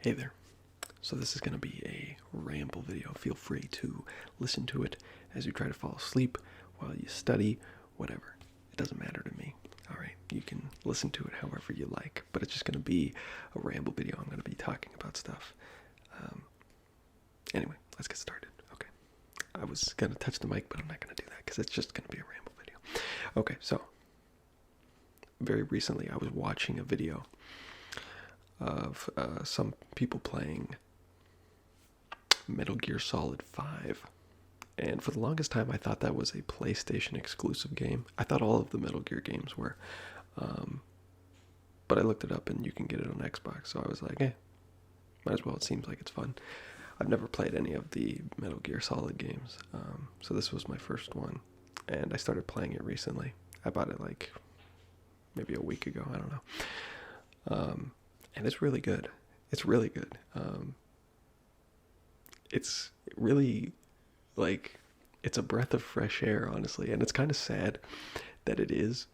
Hey there. So this is going to be a ramble video. Feel free to listen to it as you try to fall asleep, while you study, whatever. It doesn't matter to me. All right, you can listen to it however you like, but it's just going to be a ramble video. I'm going to be talking about stuff. Anyway, let's get started. Okay. I was going to touch the mic, but I'm not going to do that because it's just going to be a ramble video. Okay, so very recently I was watching a video of some people playing Metal Gear Solid 5. And for the longest time, I thought that was a PlayStation exclusive game. I thought all of the Metal Gear games were. But I looked it up and you can get it on Xbox. So I was like, might as well. It seems like it's fun. I've never played any of the Metal Gear Solid games. So this was my first one. And I started playing it recently. I bought it like maybe a week ago. I don't know. And it's really good. It's really good. It's really, like, it's a breath of fresh air, honestly. And it's kind of sad that it is,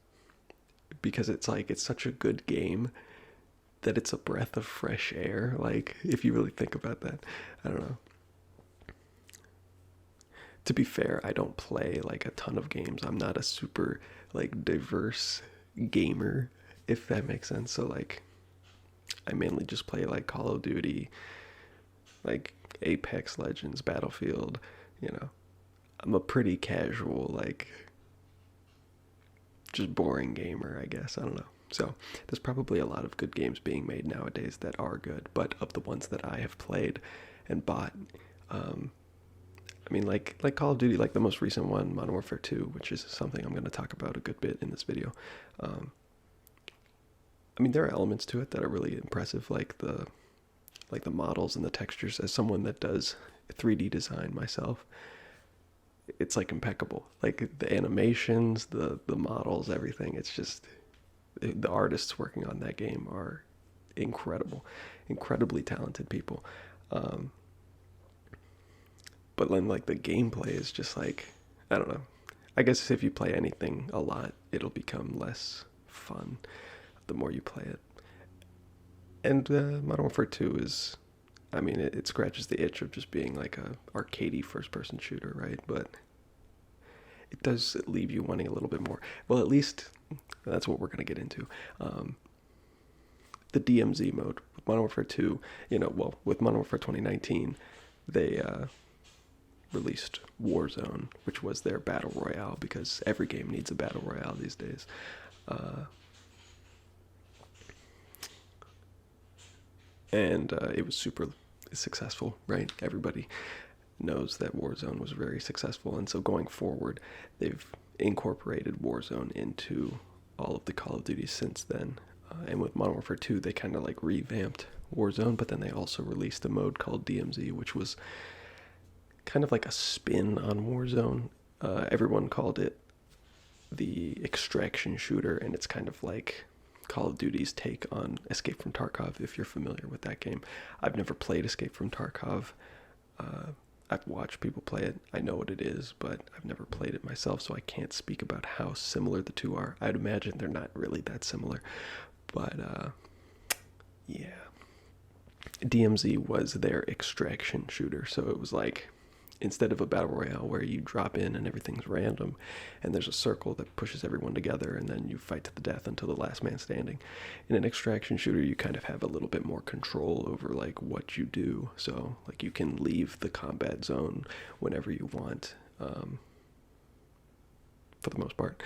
because it's like, it's such a good game that it's a breath of fresh air. Like, if you really think about that, I don't know. To be fair, I don't play like a ton of games. I'm not a super like diverse gamer, if that makes sense. So like, I mainly just play like Call of Duty, like Apex Legends, Battlefield, you know. I'm a pretty casual, like, just boring gamer, I guess. I don't know. So there's probably a lot of good games being made nowadays that are good, but of the ones that I have played and bought, I mean, like Call of Duty, like the most recent one, Modern Warfare 2, which is something I'm going to talk about a good bit in this video. I mean, there are elements to it that are really impressive, like the models and the textures. As someone that does 3D design myself, it's like impeccable. Like the animations, the models, everything. It's just, the artists working on that game are incredible, incredibly talented people. But then like the gameplay is just like, I don't know. I guess if you play anything a lot, it'll become less fun the more you play it. And Modern Warfare 2 is, I mean, it scratches the itch of just being like a arcadey first-person shooter, right? But it does leave you wanting a little bit more. Well, at least that's what we're going to get into. The DMZ mode with Modern Warfare 2, with Modern Warfare 2019, they released Warzone, which was their battle royale, because every game needs a battle royale these days. And it was super successful, right? Everybody knows that Warzone was very successful, and so going forward, they've incorporated Warzone into all of the Call of Duty since then. And with Modern Warfare 2, they kind of like revamped Warzone, but then they also released a mode called DMZ, which was kind of like a spin on Warzone. Everyone called it the extraction shooter, and it's kind of like Call of Duty's take on Escape from Tarkov, if you're familiar with that game. I've never played Escape from Tarkov. I've watched people play it. I know what it is, but I've never played it myself, so I can't speak about how similar the two are. I'd imagine they're not really that similar. But, yeah. DMZ was their extraction shooter, so it was like, instead of a battle royale where you drop in and everything's random and there's a circle that pushes everyone together and then you fight to the death until the last man standing, in an extraction shooter you kind of have a little bit more control over like what you do. So like you can leave the combat zone whenever you want, for the most part.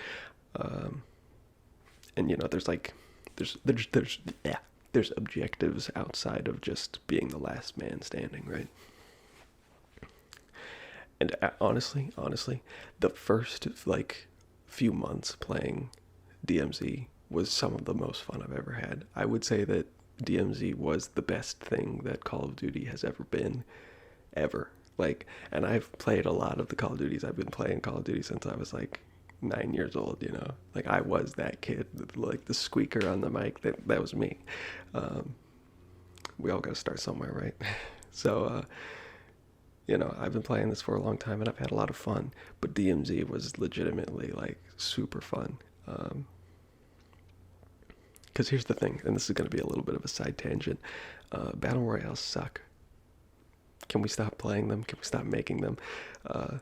And there's like there's objectives outside of just being the last man standing, right? And honestly, the first like few months playing DMZ was some of the most fun I've ever had. I would say that DMZ was the best thing that Call of Duty has ever been, ever. Like, and I've played a lot of the Call of Duties. I've been playing Call of Duty since I was like 9 years old, Like I was that kid, like the squeaker on the mic, that was me. We all gotta start somewhere, right? So, I've been playing this for a long time and I've had a lot of fun, but DMZ was legitimately like super fun. Because here's the thing, and this is going to be a little bit of a side tangent. Battle royales suck. Can we stop playing them? Can we stop making them? Uh,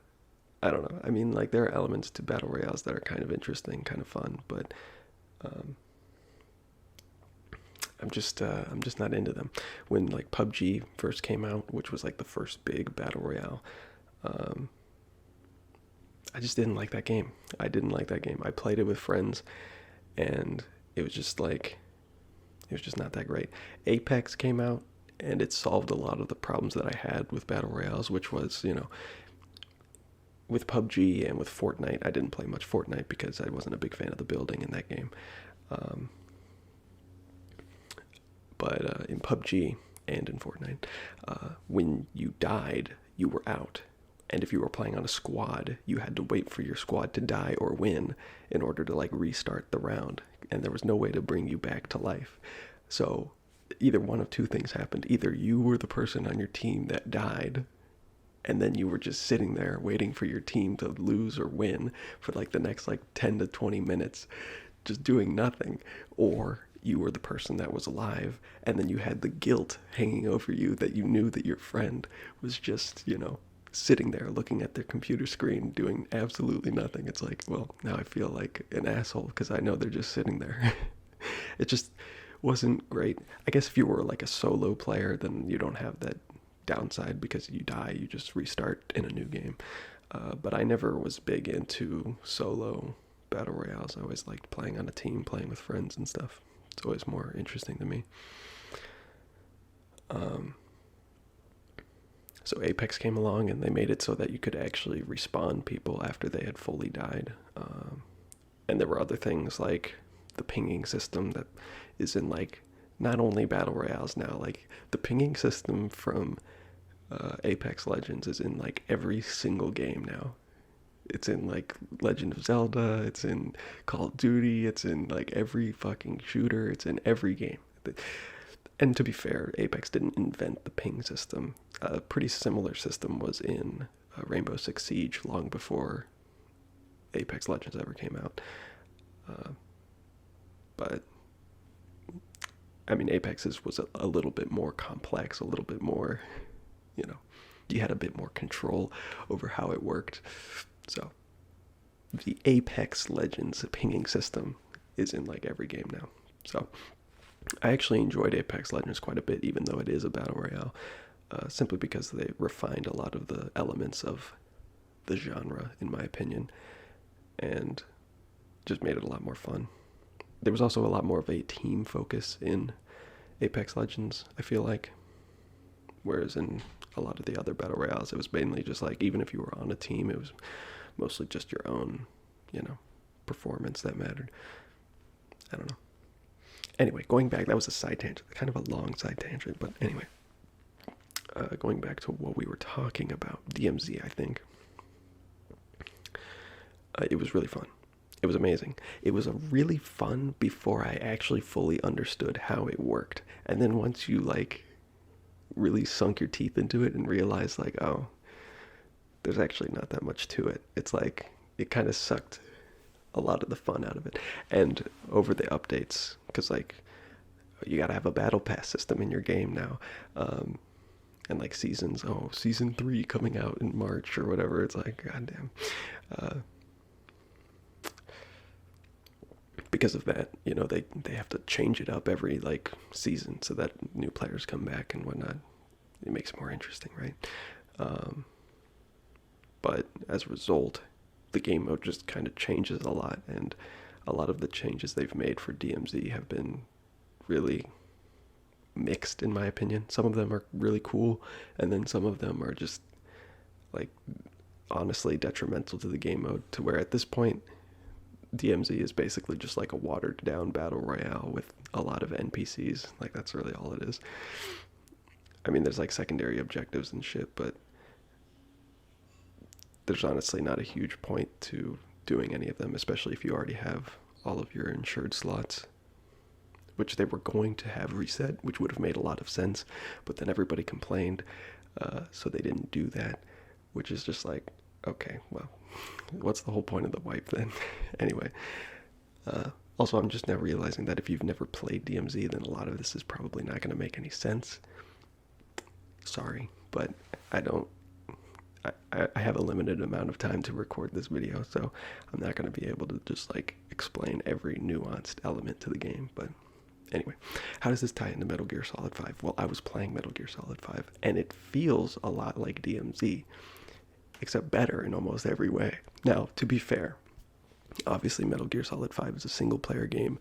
I don't know. I mean, like, there are elements to battle royales that are kind of interesting, kind of fun, but um, I'm just not into them. When like PUBG first came out, which was like the first big battle royale, um, I just didn't like that game. I didn't like that game. I played it with friends, and it was just like it was just not that great. Apex came out, and it solved a lot of the problems that I had with battle royales, which was, with PUBG and with Fortnite. I didn't play much Fortnite because I wasn't a big fan of the building in that game. Um, but in PUBG and in Fortnite, when you died, you were out. And if you were playing on a squad, you had to wait for your squad to die or win in order to like restart the round. And there was no way to bring you back to life. So either one of two things happened. Either you were the person on your team that died, and then you were just sitting there waiting for your team to lose or win for like the next like 10 to 20 minutes, just doing nothing. Or you were the person that was alive, and then you had the guilt hanging over you that you knew that your friend was just, sitting there looking at their computer screen doing absolutely nothing. It's like, well, now I feel like an asshole because I know they're just sitting there. It just wasn't great. I guess if you were like a solo player, then you don't have that downside because you die, you just restart in a new game. But I never was big into solo battle royales. I always liked playing on a team, playing with friends and stuff. It's always more interesting to me. So Apex came along and they made it so that you could actually respawn people after they had fully died. And there were other things like the pinging system that is in like not only battle royales now, like the pinging system from Apex Legends is in like every single game now. It's in like Legend of Zelda, it's in Call of Duty, it's in like every fucking shooter, it's in every game. And to be fair, Apex didn't invent the ping system. A pretty similar system was in Rainbow Six Siege long before Apex Legends ever came out. But I mean, Apex's was a little bit more complex, a little bit more, you had a bit more control over how it worked. So the Apex Legends pinging system is in like every game now. So I actually enjoyed Apex Legends quite a bit, even though it is a battle royale, simply because they refined a lot of the elements of the genre, in my opinion, and just made it a lot more fun. There was also a lot more of a team focus in Apex Legends, I feel like, whereas in a lot of the other battle royales, it was mainly just like, even if you were on a team, it was mostly just your own, performance that mattered. I don't know. Anyway, going back, that was a side tangent, kind of a long side tangent, but anyway, going back to what we were talking about, DMZ, I think. It was really fun. It was amazing. It was a really fun before I actually fully understood how it worked. And then once you like really sunk your teeth into it and realized like, oh, there's actually not that much to it. It's like, it kind of sucked a lot of the fun out of it. And over the updates, because like, you gotta have a battle pass system in your game now. And like season 3 coming out in March or whatever. It's like, goddamn. Because of that, they have to change it up every like season so that new players come back and whatnot. It makes it more interesting, right? But as a result, the game mode just kind of changes a lot, and a lot of the changes they've made for DMZ have been really mixed, in my opinion. Some of them are really cool, and then some of them are just like honestly detrimental to the game mode, to where at this point DMZ is basically just like a watered down battle royale with a lot of NPCs. Like, that's really all it is. I mean, there's like secondary objectives and shit, but there's honestly not a huge point to doing any of them, especially if you already have all of your insured slots, which they were going to have reset, which would have made a lot of sense, but then everybody complained, so they didn't do that, which is just like, okay, well, what's the whole point of the wipe then? Anyway, Also, I'm just now realizing that if you've never played DMZ, then a lot of this is probably not going to make any sense. Sorry, but I don't. I have a limited amount of time to record this video, so I'm not going to be able to just like explain every nuanced element to the game. But anyway, how does this tie into Metal Gear Solid 5? Well, I was playing Metal Gear Solid 5, and it feels a lot like DMZ, except better in almost every way. Now, to be fair, obviously Metal Gear Solid 5 is a single player game,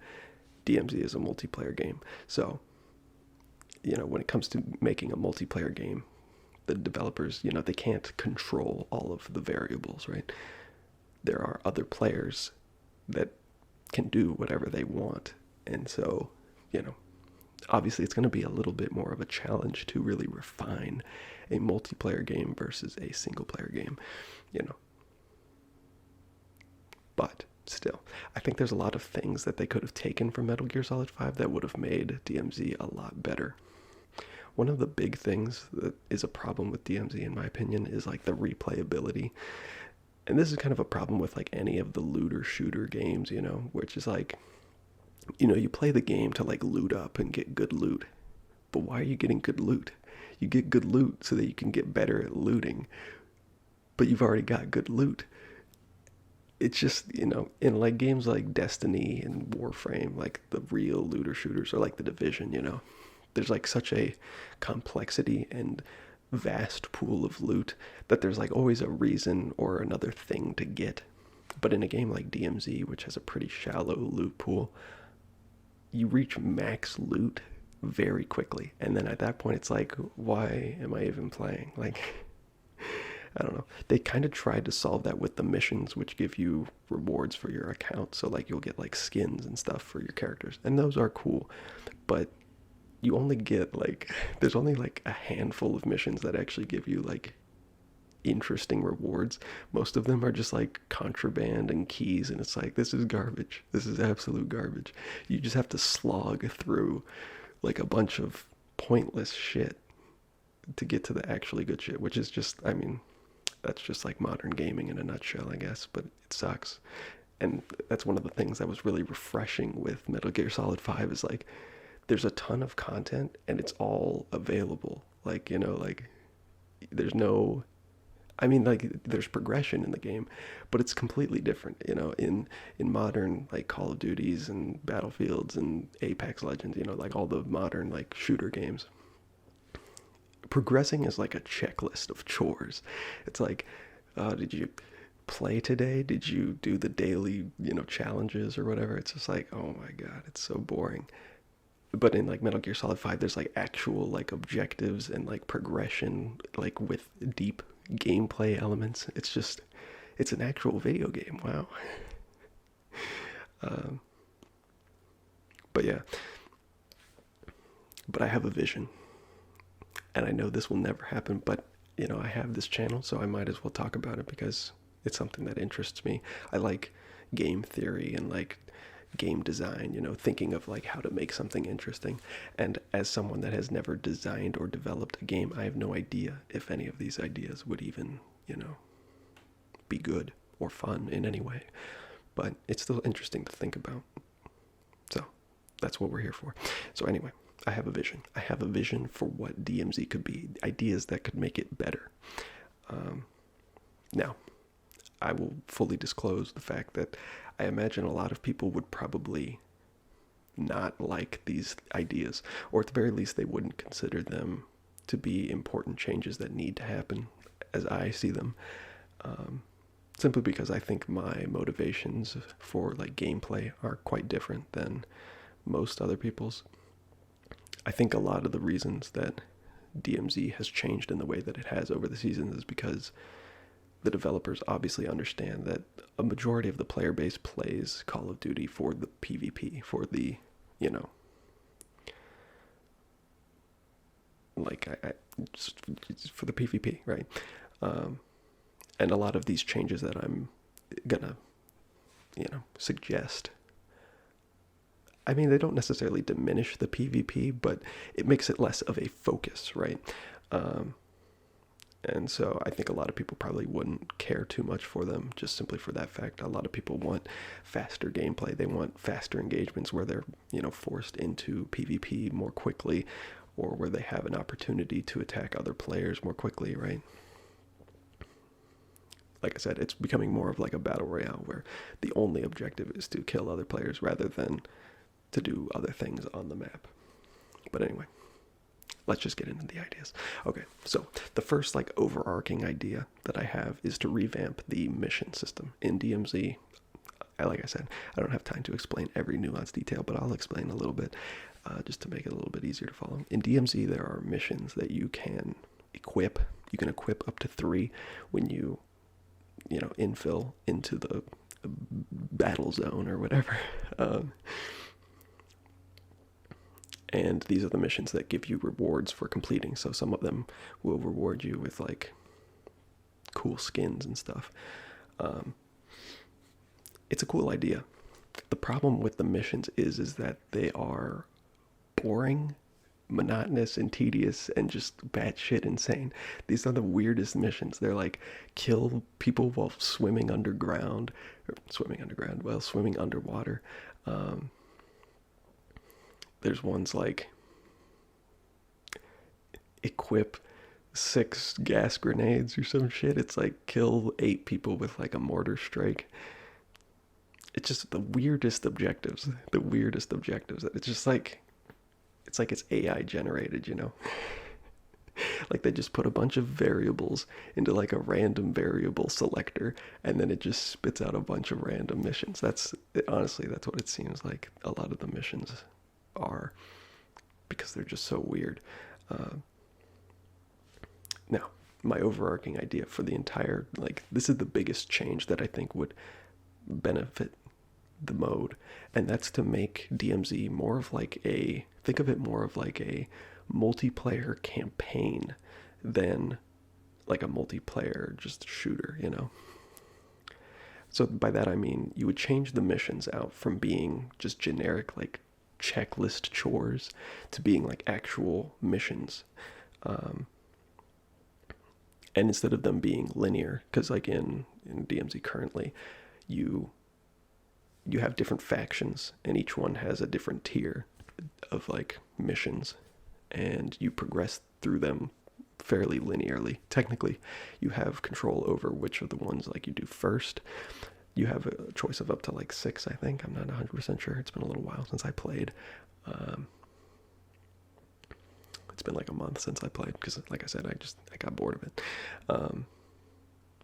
DMZ is a multiplayer game. So, when it comes to making a multiplayer game, the developers, they can't control all of the variables, right? There are other players that can do whatever they want. And so, obviously it's going to be a little bit more of a challenge to really refine a multiplayer game versus a single player game, But still, I think there's a lot of things that they could have taken from Metal Gear Solid 5 that would have made DMZ a lot better. One of the big things that is a problem with DMZ, in my opinion, is like the replayability. And this is kind of a problem with like any of the looter shooter games, which is like, you play the game to like loot up and get good loot. But why are you getting good loot? You get good loot so that you can get better at looting. But you've already got good loot. It's just, in like games like Destiny and Warframe, like the real looter shooters, or like The Division, there's like such a complexity and vast pool of loot that there's like always a reason or another thing to get. But in a game like DMZ, which has a pretty shallow loot pool, you reach max loot very quickly. And then at that point, it's like, why am I even playing? Like, I don't know. They kind of tried to solve that with the missions, which give you rewards for your account. So like you'll get like skins and stuff for your characters. And those are cool. But you only get like, there's only like a handful of missions that actually give you like interesting rewards. Most of them are just like contraband and keys, and it's like, this is garbage. This is absolute garbage. You just have to slog through like a bunch of pointless shit to get to the actually good shit, which is just, I mean, that's just like modern gaming in a nutshell, I guess, but it sucks. And that's one of the things that was really refreshing with Metal Gear Solid 5 is like, there's a ton of content and it's all available. Like, like there's no, I mean, like there's progression in the game, but it's completely different, in modern like Call of Duties and Battlefields and Apex Legends, like all the modern like shooter games. Progressing is like a checklist of chores. It's like, did you play today? Did you do the daily, challenges or whatever? It's just like, oh my God, it's so boring. But in like Metal Gear Solid 5, there's like actual like objectives and like progression, like with deep gameplay elements. It's an actual video game. Wow. Um, but yeah, but I have a vision, and I know this will never happen, but I have this channel, so I might as well talk about it because it's something that interests me. I like game theory and like game design, thinking of like how to make something interesting. And as someone that has never designed or developed a game, I have no idea if any of these ideas would even, be good or fun in any way. But it's still interesting to think about. So that's what we're here for. So anyway, I have a vision. I have a vision for what DMZ could be, ideas that could make it better. Now, I will fully disclose the fact that I imagine a lot of people would probably not like these ideas, or at the very least they wouldn't consider them to be important changes that need to happen as I see them, simply because I think my motivations for like gameplay are quite different than most other people's. I think a lot of the reasons that DMZ has changed in the way that it has over the seasons is because the developers obviously understand that a majority of the player base plays Call of Duty for the PvP, for the, like, just for the PvP, right? And a lot of these changes that I'm gonna, suggest, I mean, they don't necessarily diminish the PvP, but it makes it less of a focus, right? And so I think a lot of people probably wouldn't care too much for them just simply for that fact. A lot of people want faster gameplay. They want faster engagements where they're, forced into PvP more quickly, or where they have an opportunity to attack other players more quickly, right? Like I said, it's becoming more of like a battle royale where the only objective is to kill other players rather than to do other things on the map. But anyway, let's just get into the ideas. Okay, so the first like overarching idea that I have is to revamp the mission system in DMZ. Like I said, I don't have time to explain every nuanced detail, but I'll explain a little bit just to make it a little bit easier to follow. In DMZ, there are missions that you can equip. You can equip up to 3 when you infill into the battle zone or whatever. And these are the missions that give you rewards for completing. So some of them will reward you with like cool skins and stuff. It's a cool idea. The problem with the missions is that they are boring, monotonous, and tedious, and just batshit insane. These are the weirdest missions. They're like kill people while swimming underground, while swimming underwater. There's ones like equip 6 gas grenades or some shit. It's like kill 8 people with like a mortar strike. It's just the weirdest objectives. It's just like it's AI generated, Like they just put a bunch of variables into like a random variable selector, and then it just spits out a bunch of random missions. Honestly, that's what it seems like a lot of the missions are, because they're just so weird. Now, my overarching idea for the entire, this is the biggest change that I think would benefit the mode, and that's to make DMZ more of like think of it more of like a multiplayer campaign than like a multiplayer just shooter, So by that I mean you would change the missions out from being just generic like checklist chores to being like actual missions. And instead of them being linear, because like in DMZ currently, you have different factions, and each one has a different tier of like missions, and you progress through them fairly linearly. Technically, you have control over which of the ones like you do first. You have a choice of up to like 6, I think. I'm not 100% sure. It's been a little while since I played. It's been like a month since I played because, like I said, I got bored of it.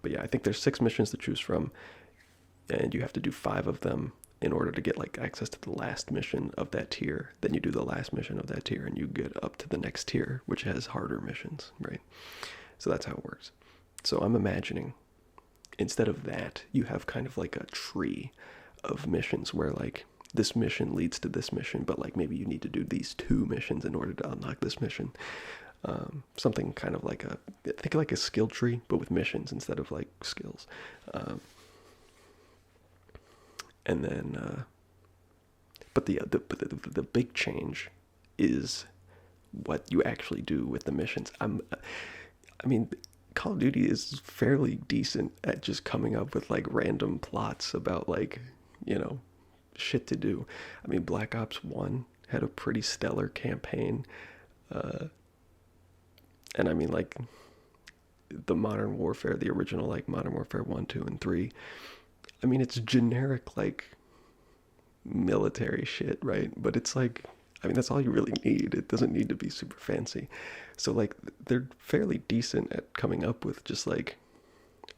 But yeah, I think there's 6 missions to choose from, and you have to do 5 of them in order to get like access to the last mission of that tier. Then you do the last mission of that tier, and you get up to the next tier, which has harder missions, right? So that's how it works. So I'm imagining, instead of that, you have kind of like a tree of missions where like this mission leads to this mission, but like maybe you need to do these 2 missions in order to unlock this mission. Something kind of like think like a skill tree, but with missions instead of like skills. And then, but the big change is what you actually do with the missions. I mean, Call of Duty is fairly decent at just coming up with like random plots about like, shit to do. I mean, Black Ops 1 had a pretty stellar campaign. And I mean, like, the Modern Warfare, the original, like, Modern Warfare 1, 2, and 3, I mean, it's generic, like, military shit, right? But it's like, I mean, that's all you really need. It doesn't need to be super fancy. So, like, they're fairly decent at coming up with just, like,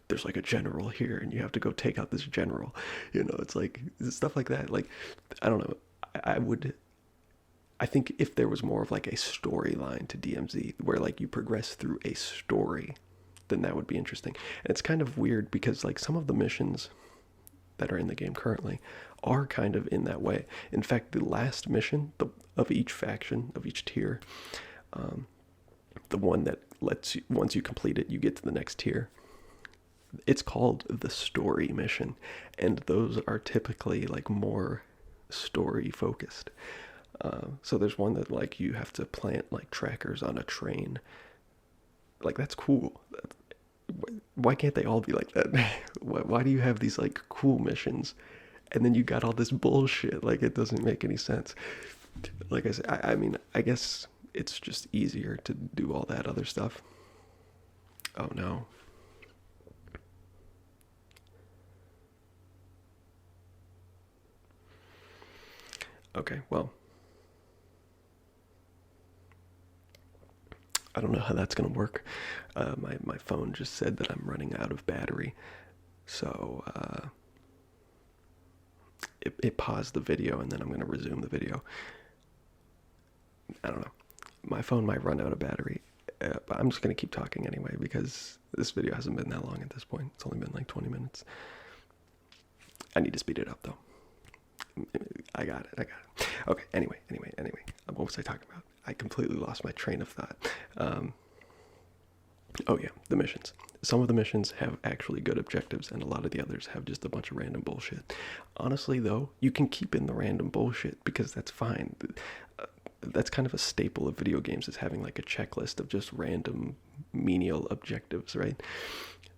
there's, like, a general here, and you have to go take out this general. It's, like, stuff like that. Like, I don't know. I think if there was more of like a storyline to DMZ where like you progress through a story, then that would be interesting. And it's kind of weird because like some of the missions that are in the game currently are kind of in that way. In fact, the last mission of each faction, of each tier, the one that lets you, once you complete it, you get to the next tier. It's called the story mission, and those are typically like more story focused. So there's one that like you have to plant like trackers on a train, Like, that's cool. Why can't they all be like that? Why do you have these like cool missions, and then you got all this bullshit? Like, it doesn't make any sense. Like I said, I mean, I guess it's just easier to do all that other stuff. Oh no. Okay, well, I don't know how that's gonna work. My phone just said that I'm running out of battery, so it paused the video, and then I'm gonna resume the video. I don't know. My phone might run out of battery, but I'm just gonna keep talking anyway because this video hasn't been that long at this point. It's only been like 20 minutes. I need to speed it up though. I got it. Okay. Anyway. What was I talking about? I completely lost my train of thought. Oh yeah, the missions. Some of the missions have actually good objectives, and a lot of the others have just a bunch of random bullshit. Honestly, though, you can keep in the random bullshit because that's fine. That's kind of a staple of video games, is having like a checklist of just random menial objectives, right?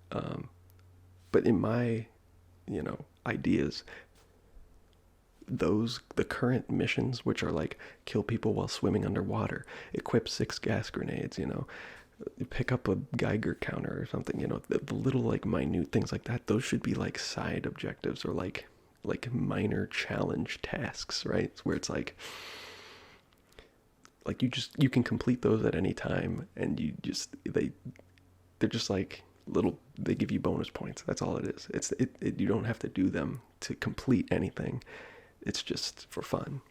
But in my, ideas, the current missions, which are like kill people while swimming underwater, equip 6 gas grenades, pick up a Geiger counter or something, the little like minute things like that, those should be like side objectives, or like minor challenge tasks, right? Where it's like you can complete those at any time, and they're just like little, they give you bonus points. That's all it is. You don't have to do them to complete anything. It's just for fun.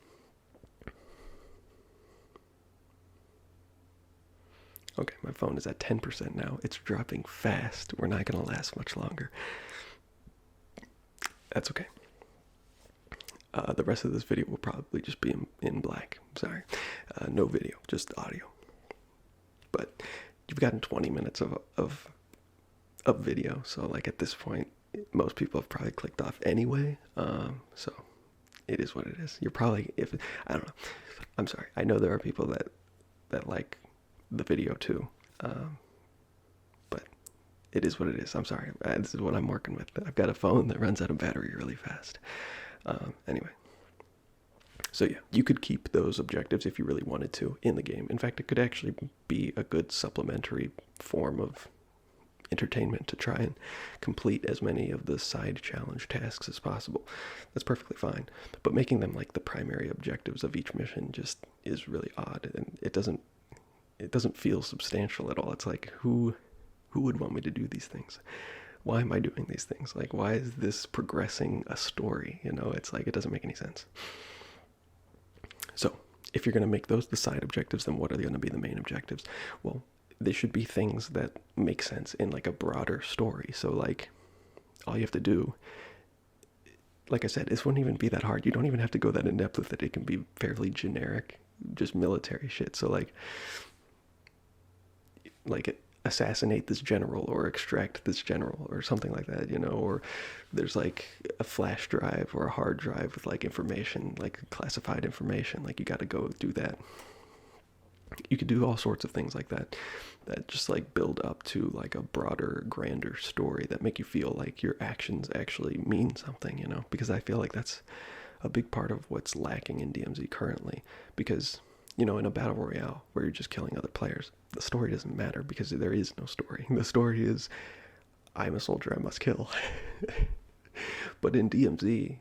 Okay, my phone is at 10% now. It's dropping fast. We're not going to last much longer. That's okay. The rest of this video will probably just be in black. Sorry. No video, just audio. But you've gotten 20 minutes of video, so like at this point, most people have probably clicked off anyway. So it is what it is. You're probably, if I don't know. I'm sorry. I know there are people that like the video too, but it is what it is. I'm sorry. This is what I'm working with. I've got a phone that runs out of battery really fast. Anyway, so yeah, you could keep those objectives if you really wanted to in the game. In fact, it could actually be a good supplementary form of entertainment to try and complete as many of the side challenge tasks as possible. That's perfectly fine, but making them like the primary objectives of each mission just is really odd, and it doesn't feel substantial at all. It's like, who would want me to do these things? Why am I doing these things? Like, why is this progressing a story? It's like, it doesn't make any sense. So if you're going to make those the side objectives, then what are going to be the main objectives? Well, they should be things that make sense in like a broader story. So like, all you have to do, like I said, this wouldn't even be that hard. You don't even have to go that in depth with it. It can be fairly generic, just military shit. So like assassinate this general, or extract this general, or something like that, or there's like a flash drive or a hard drive with like information, like classified information, like you got to go do that. You could do all sorts of things like that just like build up to like a broader, grander story that make you feel like your actions actually mean something, because I feel like that's a big part of what's lacking in DMZ currently. Because in a battle royale where you're just killing other players, the story doesn't matter because there is no story. The story is, I'm a soldier, I must kill. But in DMZ,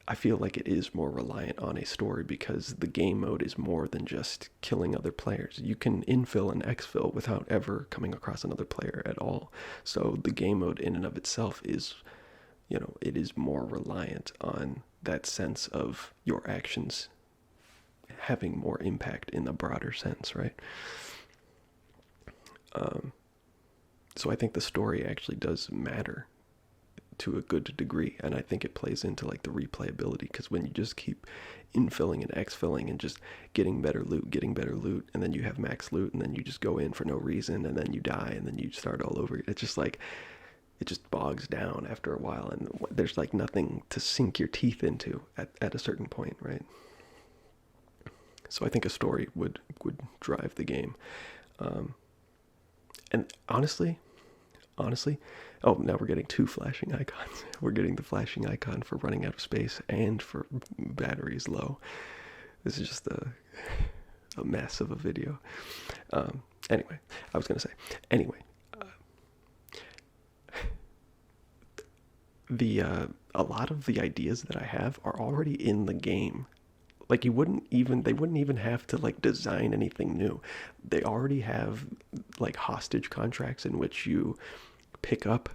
I feel like it is more reliant on a story because the game mode is more than just killing other players. You can infill and exfil without ever coming across another player at all. So the game mode in and of itself is, it is more reliant on that sense of your actions having more impact in the broader sense, right? So I think the story actually does matter to a good degree, and I think it plays into like the replayability, because when you just keep infilling and exfilling and just getting better loot, and then you have max loot, and then you just go in for no reason, and then you die, and then you start all over, it's just like, it just bogs down after a while, and there's like nothing to sink your teeth into at a certain point, right? So I think a story would drive the game. And honestly, oh, now we're getting two flashing icons. We're getting the flashing icon for running out of space and for batteries low. This is just a mess of a video. Anyway, I was gonna say, anyway, the a lot of the ideas that I have are already in the game. Like they wouldn't even have to like design anything new. They already have like hostage contracts in which you pick up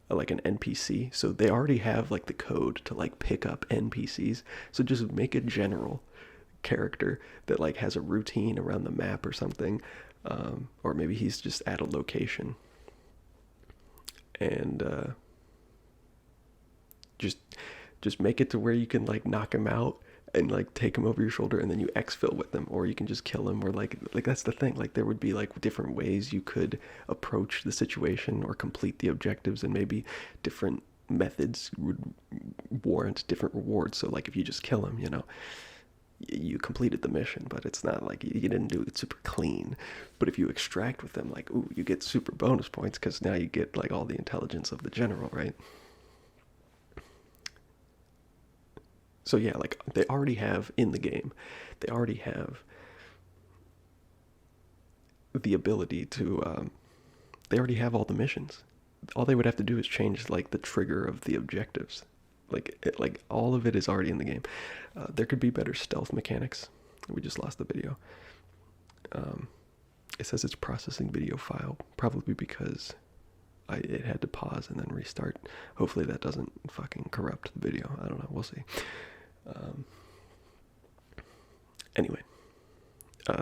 like an NPC. So they already have like the code to like pick up NPCs. So just make a general character that like has a routine around the map or something, or maybe he's just at a location, and just just make it to where you can like knock him out and like take him over your shoulder, and then you exfil with them, or you can just kill him, or like that's the thing. Like there would be like different ways you could approach the situation or complete the objectives, and maybe different methods would warrant different rewards. So like if you just kill him, you completed the mission, but it's not like you didn't do it super clean. But if you extract with them, like, ooh, you get super bonus points because now you get like all the intelligence of the general, right? So yeah, like they already have in the game, they already have the ability to, they already have all the missions. All they would have to do is change like the trigger of the objectives. Like all of it is already in the game. There could be better stealth mechanics. We just lost the video. It says it's processing video file, probably because it had to pause and then restart. Hopefully that doesn't fucking corrupt the video. I don't know. We'll see. Anyway,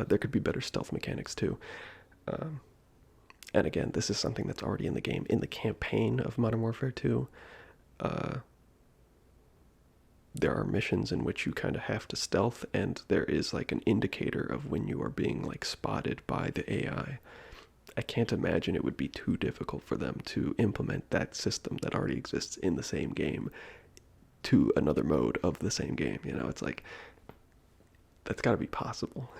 there could be better stealth mechanics too. And again, this is something that's already in the game. In the campaign of Modern Warfare 2, there are missions in which you kind of have to stealth, and there is like an indicator of when you are being like spotted by the AI. I can't imagine it would be too difficult for them to implement that system that already exists in the same game to another mode of the same game. It's like, that's got to be possible.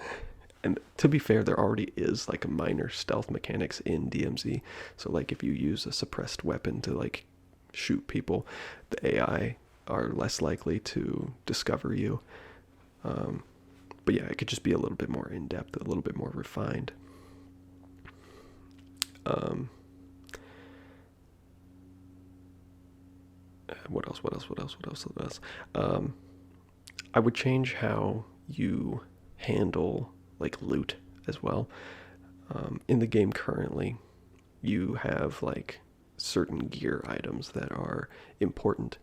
And to be fair, there already is like a minor stealth mechanics in DMZ. So like if you use a suppressed weapon to like shoot people, the AI are less likely to discover you. But yeah, it could just be a little bit more in depth, a little bit more refined. What else? I would change how you handle like loot as well. In the game currently, you have like certain gear items that are important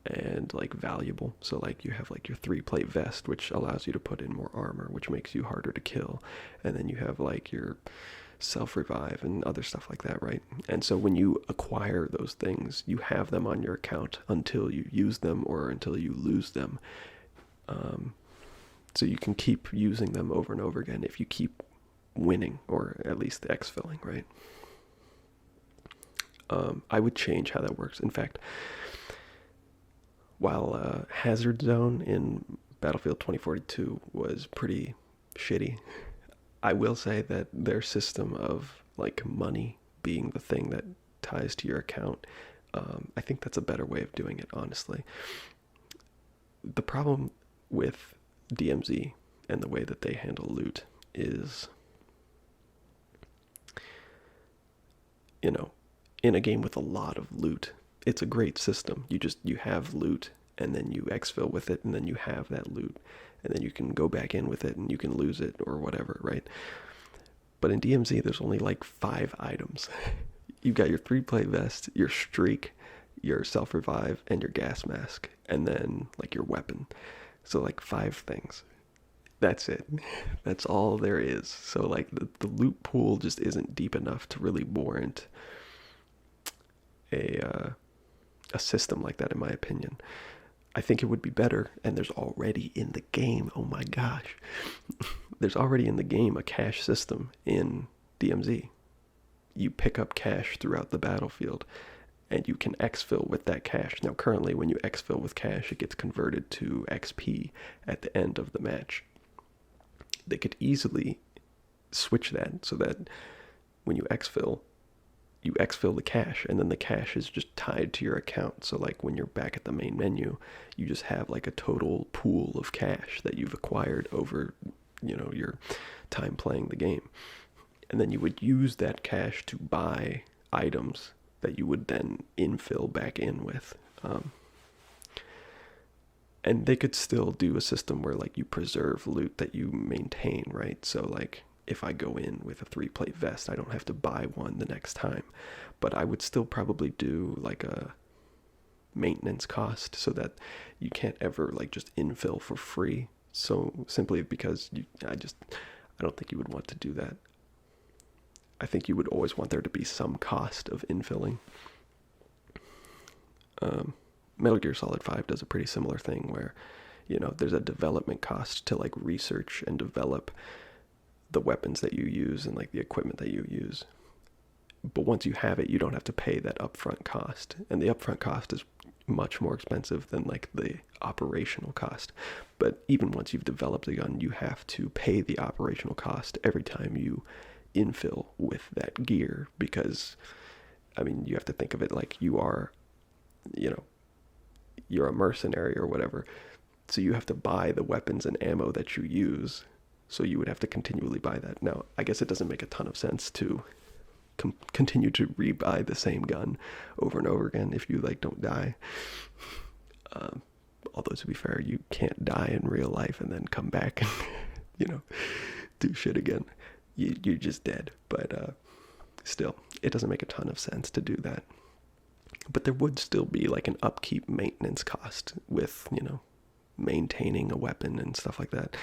and like valuable. So like you have like your 3-plate vest, which allows you to put in more armor, which makes you harder to kill. And then you have like your self-revive and other stuff like that, right? And so when you acquire those things, you have them on your account until you use them or until you lose them. So you can keep using them over and over again if you keep winning, or at least exfilling, right? I would change how that works. In fact, while Hazard Zone in Battlefield 2042 was pretty shitty, I will say that their system of like money being the thing that ties to your account, I think that's a better way of doing it, honestly. The problem with DMZ and the way that they handle loot is, in a game with a lot of loot, it's a great system. You have loot, and then you exfil with it, and then you have that loot, and then you can go back in with it, and you can lose it, or whatever, right? But in DMZ, there's only like 5 items. You've got your 3-plate vest, your streak, your self-revive, and your gas mask, and then like your weapon. So like 5 things. That's it. That's all there is. So like the loot pool just isn't deep enough to really warrant a system like that, in my opinion. I think it would be better, and there's already in the game, oh my gosh, there's already in the game a cash system in DMZ. You pick up cash throughout the battlefield, and you can exfil with that cash. Now currently when you exfil with cash, it gets converted to XP at the end of the match. They could easily switch that so that when you exfil the cache, and then the cache is just tied to your account. So like when you're back at the main menu, you just have like a total pool of cache that you've acquired over, your time playing the game. And then you would use that cache to buy items that you would then infill back in with. And they could still do a system where like you preserve loot that you maintain, right? So like if I go in with a 3-plate vest, I don't have to buy one the next time. But I would still probably do like a maintenance cost so that you can't ever like just infill for free. So simply because I don't think you would want to do that. I think you would always want there to be some cost of infilling. Metal Gear Solid 5 does a pretty similar thing where, there's a development cost to like research and develop the weapons that you use and like the equipment that you use. But once you have it, you don't have to pay that upfront cost. And the upfront cost is much more expensive than like the operational cost. But even once you've developed a gun, you have to pay the operational cost every time you infill with that gear, because you have to think of it like you are, you're a mercenary or whatever. So you have to buy the weapons and ammo that you use. So you would have to continually buy that. Now, I guess it doesn't make a ton of sense to continue to rebuy the same gun over and over again if you like don't die. Although to be fair, you can't die in real life and then come back and do shit again. You're just dead. But still, it doesn't make a ton of sense to do that. But there would still be like an upkeep maintenance cost with maintaining a weapon and stuff like that.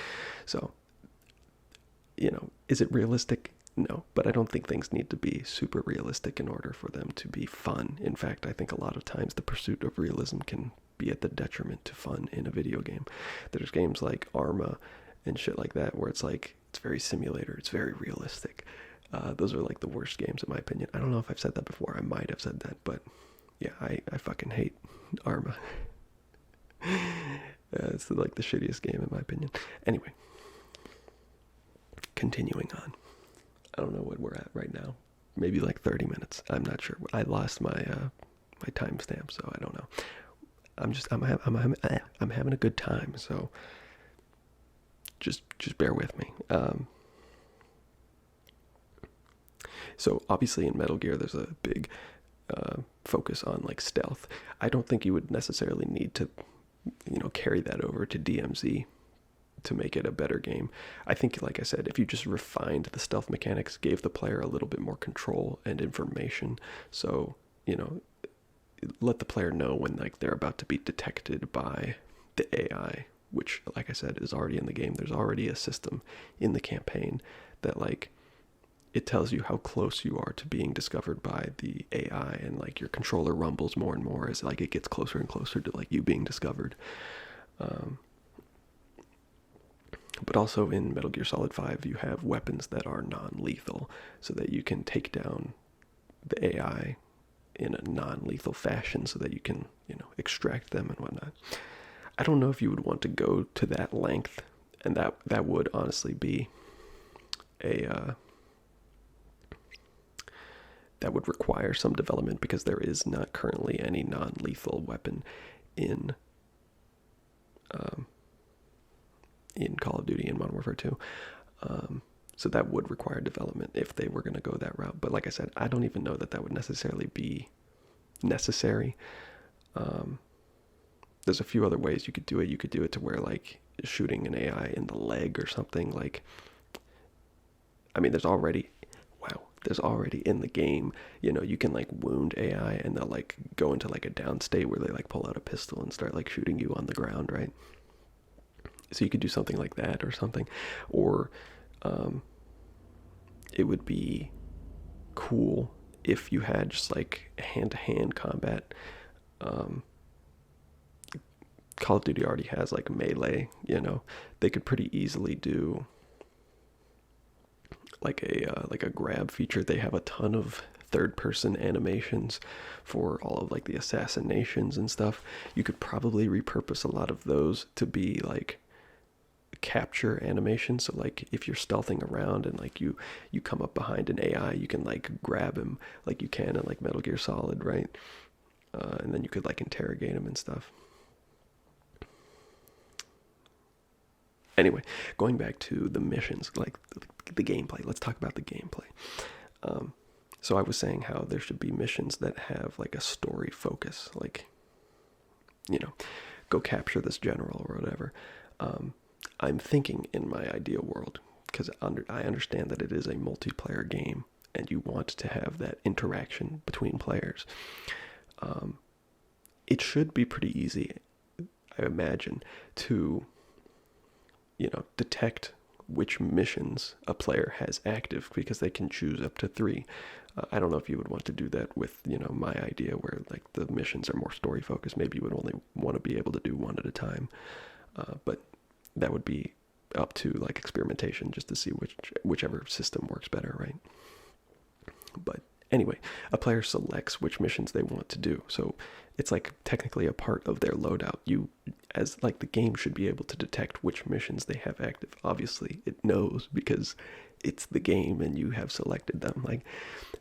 So is it realistic? No, but I don't think things need to be super realistic in order for them to be fun. In fact, I think a lot of times the pursuit of realism can be at the detriment to fun in a video game. There's games like Arma and shit like that where it's like, it's very simulator, it's very realistic. Those are like the worst games in my opinion. I don't know if I've said that before. I might have said that, but yeah, I fucking hate Arma. It's like the shittiest game in my opinion. Anyway, continuing on. I don't know what we're at right now. Maybe like 30 minutes. I'm not sure. I lost my my timestamp, so I don't know. I'm having a good time, so just bear with me. So obviously in Metal Gear there's a big focus on like stealth. I don't think you would necessarily need to carry that over to DMZ to make it a better game. I think, like I said, if you just refined the stealth mechanics, gave the player a little bit more control and information, so let the player know when like they're about to be detected by the AI, which, like I said, is already in the game. There's already a system in the campaign that like it tells you how close you are to being discovered by the AI, and like your controller rumbles more and more as like it gets closer and closer to like you being discovered. But also in Metal Gear Solid 5, you have weapons that are non-lethal, so that you can take down the AI in a non-lethal fashion so that you can, extract them and whatnot. I don't know if you would want to go to that length, and that would honestly be that would require some development, because there is not currently any non-lethal weapon in Call of Duty and Modern Warfare 2. So that would require development if they were going to go that route. But like I said, I don't even know that would necessarily be necessary. There's a few other ways you could do it. You could do it to where like shooting an AI in the leg or something. Like, there's already in the game, you can like wound AI and they'll like go into like a down state where they like pull out a pistol and start like shooting you on the ground, right? So you could do something like that or something. Or it would be cool if you had just like hand-to-hand combat. Call of Duty already has like melee, they could pretty easily do like a grab feature. They have a ton of third-person animations for all of like the assassinations and stuff. You could probably repurpose a lot of those to be like capture animation. So like if you're stealthing around and like you come up behind an AI, you can like grab him like you can in like Metal Gear Solid, right? And then you could like interrogate him and stuff. Anyway, going back to the missions, like the gameplay. Let's talk about the gameplay. So I was saying how there should be missions that have like a story focus, like, you know, go capture this general or whatever. I'm thinking in my ideal world, because I understand that it is a multiplayer game and you want to have that interaction between players. It should be pretty easy, I imagine, to, you know, detect which missions a player has active, because they can choose up to 3. I don't know if you would want to do that with, you know, my idea where like the missions are more story focused. Maybe you would only want to be able to do one at a time. But that would be up to like experimentation, just to see whichever system works better, right? But anyway, a player selects which missions they want to do. So it's like technically a part of their loadout. You, as like the game, should be able to detect which missions they have active. Obviously, it knows because it's the game and you have selected them. Like,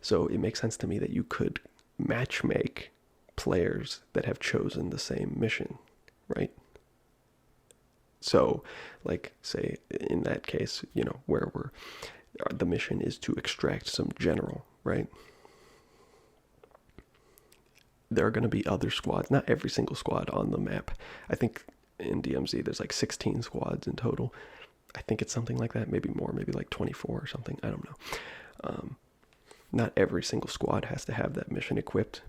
so it makes sense to me that you could matchmake players that have chosen the same mission, right? So, like, say in that case, you know, where the mission is to extract some general, right? There are going to be other squads, not every single squad on the map. I think in DMZ there's like 16 squads in total. I think it's something like that, maybe more, maybe like 24 or something. I don't know. Not every single squad has to have that mission equipped,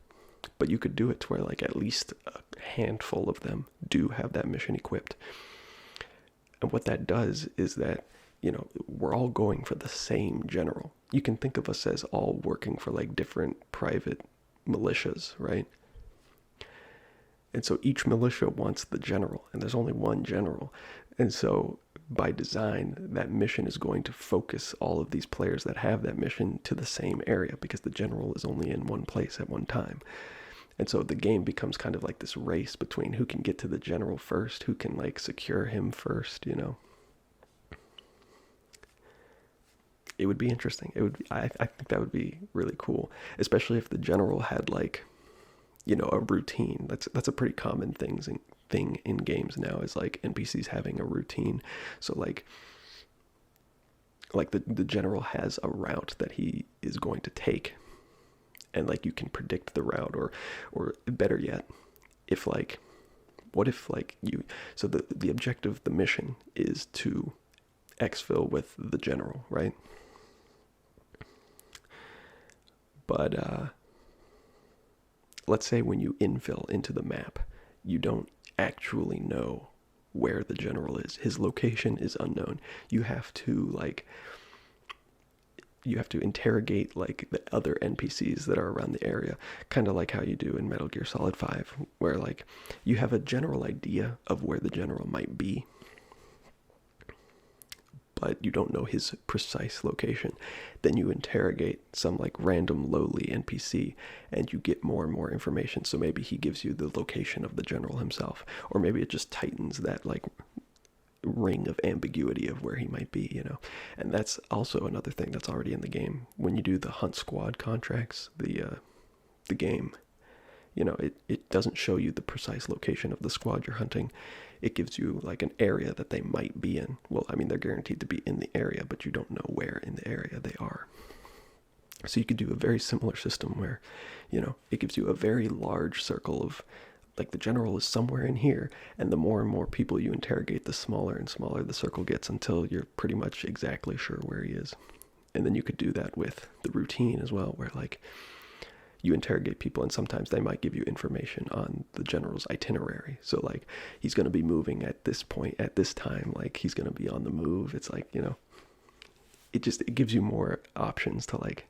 but you could do it to where like at least a handful of them do have that mission equipped. And what that does is that, you know, we're all going for the same general. You can think of us as all working for like different private militias, right? And so each militia wants the general, and there's only one general. And so by design, that mission is going to focus all of these players that have that mission to the same area, because the general is only in one place at one time. And so the game becomes kind of like this race between who can get to the general first, who can like secure him first, you know. It would be interesting. It would be, I think that would be really cool, especially if the general had like, you know, a routine. That's a pretty common thing in games now, is like NPCs having a routine. So like the general has a route that he is going to take, and like you can predict the route, or better yet, if like, what if like you, so the objective of the mission is to exfil with the general, right? But let's say when you infill into the map, you don't actually know where the general is. His location is unknown. You have to interrogate like the other NPCs that are around the area, kind of like how you do in Metal Gear Solid 5, where like you have a general idea of where the general might be, but you don't know his precise location. Then you interrogate some like random lowly NPC and you get more and more information. So maybe he gives you the location of the general himself, or maybe it just tightens that like ring of ambiguity of where he might be, you know. And that's also another thing that's already in the game. When you do the hunt squad contracts, the game, you know, it doesn't show you the precise location of the squad you're hunting. It gives you like an area that they might be in. Well, I mean, they're guaranteed to be in the area, but you don't know where in the area they are. So you could do a very similar system where, you know, it gives you a very large circle of, like, the general is somewhere in here, and the more and more people you interrogate, the smaller and smaller the circle gets until you're pretty much exactly sure where he is. And then you could do that with the routine as well, where like you interrogate people and sometimes they might give you information on the general's itinerary. So like he's going to be moving at this point at this time, like he's going to be on the move. It's like, you know, it gives you more options to like,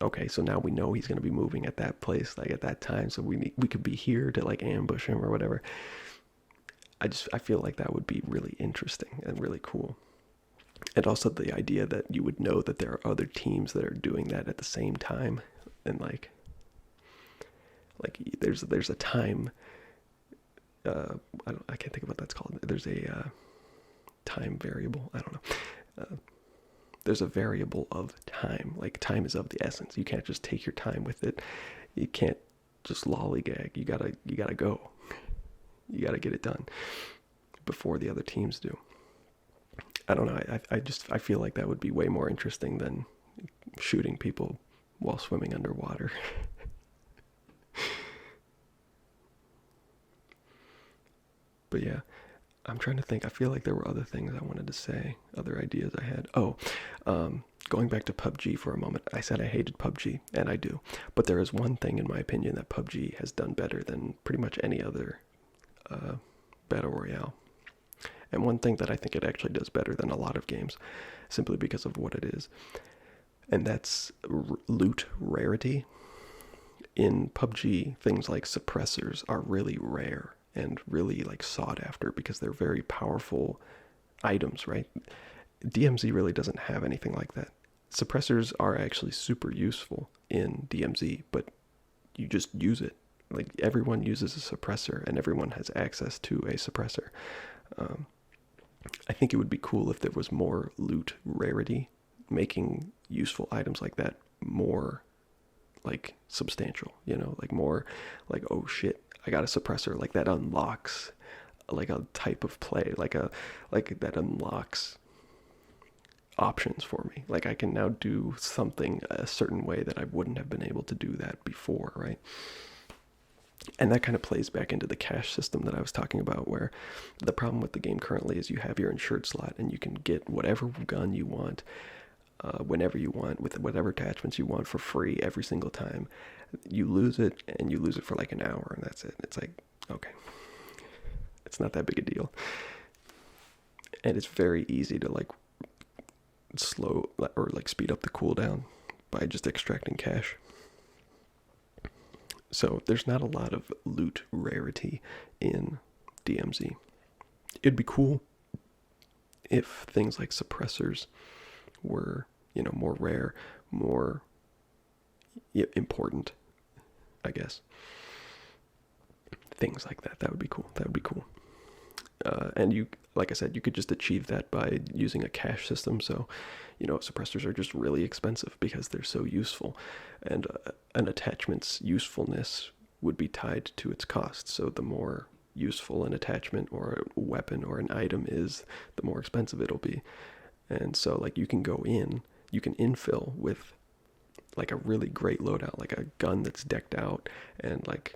okay, so now we know he's going to be moving at that place, like at that time, so we could be here to like ambush him or whatever. I feel like that would be really interesting and really cool. And also the idea that you would know that there are other teams that are doing that at the same time, and like there's a time, I can't think of what that's called. There's a time variable. I don't know. There's a variable of time. Like, time is of the essence. You can't just take your time with it. You can't just lollygag. You gotta go. You gotta get it done before the other teams do. I don't know. I feel like that would be way more interesting than shooting people while swimming underwater. But yeah, I'm trying to think. I feel like there were other things I wanted to say, other ideas I had. Oh, going back to PUBG for a moment. I said I hated PUBG, and I do. But there is one thing, in my opinion, that PUBG has done better than pretty much any other Battle Royale. And one thing that I think it actually does better than a lot of games, simply because of what it is. And that's loot rarity. In PUBG, things like suppressors are really rare and really like sought after because they're very powerful items, right? DMZ really doesn't have anything like that. Suppressors are actually super useful in DMZ, but you just use it. Like, everyone uses a suppressor and everyone has access to a suppressor. I think it would be cool if there was more loot rarity, making useful items like that more like substantial, like more like, oh shit, I got a suppressor, like that unlocks like a type of play, like that unlocks options for me. Like, I can now do something a certain way that I wouldn't have been able to do that before, right? And that kind of plays back into the cash system that I was talking about, where the problem with the game currently is you have your insured slot and you can get whatever gun you want, whenever you want, with whatever attachments you want for free every single time. You lose it, and you lose it for like an hour, and that's it. It's like, okay, it's not that big a deal. And it's very easy to like slow or like speed up the cooldown by just extracting cash. So there's not a lot of loot rarity in DMZ. It'd be cool if things like suppressors were, more rare, more important, I guess. Things like that. That would be cool. And you, like I said, you could just achieve that by using a cash system. So, suppressors are just really expensive because they're so useful. And an attachment's usefulness would be tied to its cost. So the more useful an attachment or a weapon or an item is, the more expensive it'll be. And so, like, you can infill with like a really great loadout, like a gun that's decked out and like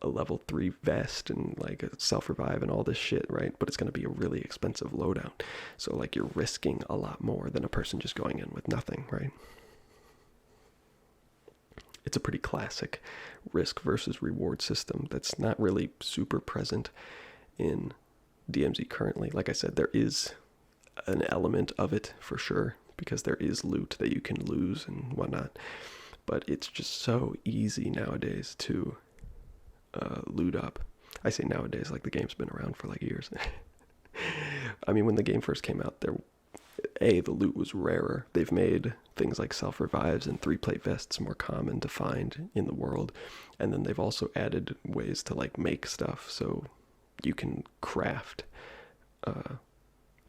a level 3 vest and like a self-revive and all this shit, right? But it's going to be a really expensive loadout. So like, you're risking a lot more than a person just going in with nothing, right? It's a pretty classic risk versus reward system that's not really super present in DMZ currently. Like I said, there is an element of it for sure, because there is loot that you can lose and whatnot. But it's just so easy nowadays to loot up. I say nowadays, like the game's been around for like years. I mean, when the game first came out, the loot was rarer. They've made things like self-revives and 3-plate vests more common to find in the world. And then they've also added ways to like make stuff, so you can craft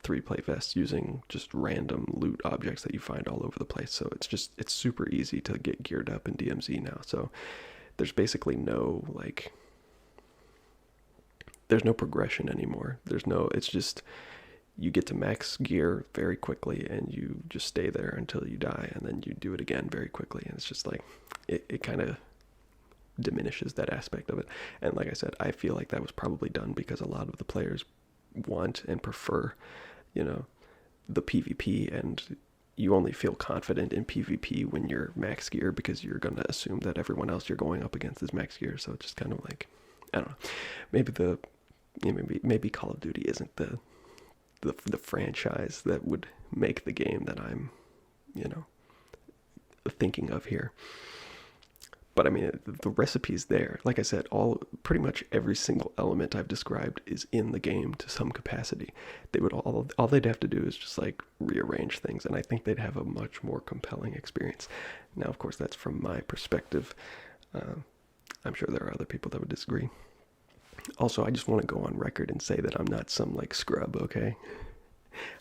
3-plate vests using just random loot objects that you find all over the place. So it's super easy to get geared up in DMZ now. So there's basically there's no progression anymore. It's just, you get to max gear very quickly and you just stay there until you die, and then you do it again very quickly. And it's just like, it kind of diminishes that aspect of it. And like I said, I feel like that was probably done because a lot of the players want and prefer, the PvP, and you only feel confident in PvP when you're max gear because you're going to assume that everyone else you're going up against is max gear. So it's just kind of like, I don't know, maybe Call of Duty isn't the franchise that would make the game that I'm, thinking of here. But I mean, the recipe's there. Like I said, pretty much every single element I've described is in the game to some capacity. All they'd have to do is just like rearrange things, and I think they'd have a much more compelling experience. Now, of course, that's from my perspective. I'm sure there are other people that would disagree. Also, I just want to go on record and say that I'm not some like scrub, okay?